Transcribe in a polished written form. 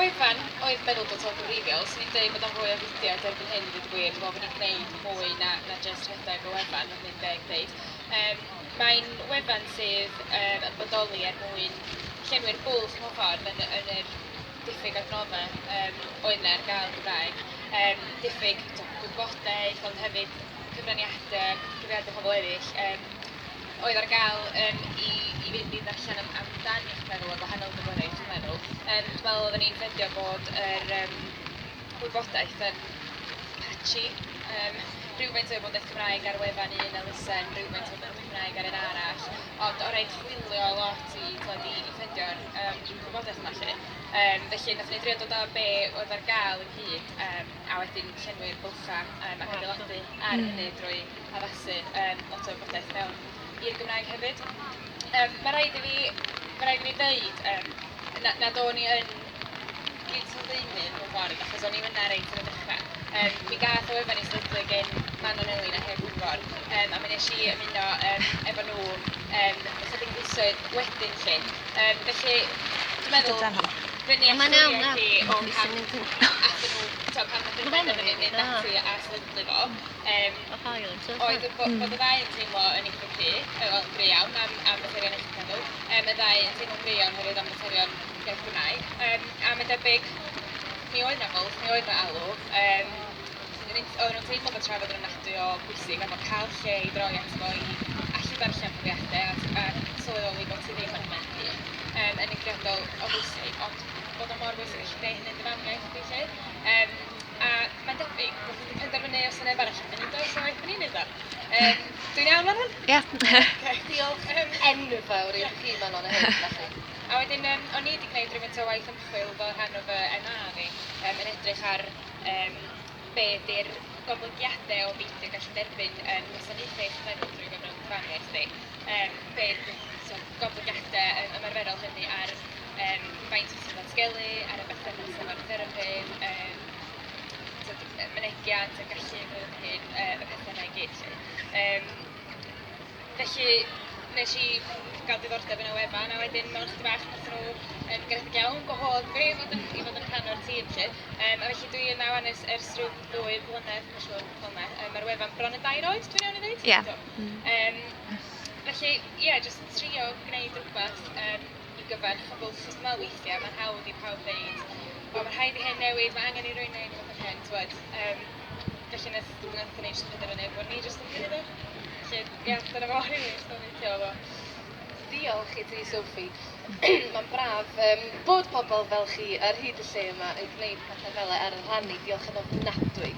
wefan oedd meddwl bod o'n gwreiddiol, sy'n ni'n dweud bod o'n fwy o fudiad erbyn hyn wedi gwir, bod ni'n gwneud mwy na jyst rhedeg o wefan, oedd ni'n dweud. Mae'n wefan sydd yn bodoli mwyn llenwi'r bwlch mewn ffordd yn yr diffyg adnoddau oedd yna ar gael Gymraeg. Diffyg gwybodaeth, ond hefyd cyfraniadau, cyfriadau pobl eraill, oedd ar gael i fynd i ddarllen amdan i'ch meddwl o gwahanol gyflwynoedd, dwi'n meddwl. Dwi'n meddwl oedden ni'n ffeindio bod yr gwybodaeth yn patchy. Rhywfaint o wybodaeth Cymraeg ar wefan un elusen, rhywfaint o wybodaeth Cymraeg ar un arall, ond o rhaid chwilio lot i ffeindio'r gwybodaeth yma lle. Felly, nath ni drio dod o be oedd ar gael yn hyd, a wedyn llenwi'r bwlcha ac adeiladu ar hynny drwy addasu lot o wybodaeth mewn i'r Gymraeg hefyd. Mae rhaid i fi dweud nad o'n i yn gyd-sylfaenu mewn ffordd, achos o'n i yna reit yn y dechrau. Mi gath o wefan i sefydlu gen Manon Elin a heb Gwynfor, a mi nes i ymuno efo nhw chydig fisoedd wedyn lle. Felly, dwi'n meddwl, fyny allan i o pan athyn nhw, pan nath nhw'n mynd ati a sefydlu fo, oedd bod y ddau yn teimlo yn eitha gry iawn am materion eich meddwl. Y ddau yn teimlo'n gry iawn herwydd am materion iaith Gymraeg. A mae'n debyg, mi oedd na bwlch, mi oedd na alw. Oedden nhw'n teimlo bod trafod yn ofnadwy o bwysig a bod cael lle i droi at fo i allu darllen profiadau a sylweddoli bod ti ddim yn meddwl yn eithriadol o bwysig, ond bod o mor bwysig gallu gwneud hynny'n dyfaniaeth fi lle. A mae'n debyg bod wedi penderfynu os yna neb arall yn mynd oes o waith yn unig o. Dwi'n iawn fan hwn? Ie. Diolch. Enfawr i'r chi Manon a hyn, felly. A wedyn, o'n i wedi gwneud rhywfaint o waith ymchwil fel rhan o fy MA fi, yn edrych ar be ydy'r goblygiadau o beidio gallu derbyn gwasanaethau eich meddwl drwy gyfrwng cyfraniaeth fi. Be ydy'r goblygiadau ymarferol hynny ar faint o sy'n datgelu, ar y berthynas efo'r therapydd, mynegiant, y gallu yn gwneud hyn, y pethau yna i gyd. Felly, nes i gael diddordeb yn y wefan, a wedyn mewn chydig bach nath nhw yn garedig iawn gwahodd fi i fod yn rhan o'r tîm lle. A felly dwi yna wan ers rhyw 2 blynedd, yn siŵr, fel yna. Mae'r wefan bron yn 2 oed, dwi'n iawn i ddweud? Ie. Felly, jyst trio gwneud rhywbeth i gyfer pobl sy'n meddwl weithiau, mae'n hawdd i pawb ddeud, o, mae rhaid i hyn newid, mae angen i rwy'n neud rhywbeth yn hyn, twyd. Felly, nath ni jyst penderfynu bod ni jyst yn gwneud o. Felly, dyna fo rili, stori o fo. Diolch i ti, Sophie. Mae'n braf bod pobl fel chi ar hyd y lle yma yn gwneud pethau fel ar rhannu. Diolch yn ofnadwy.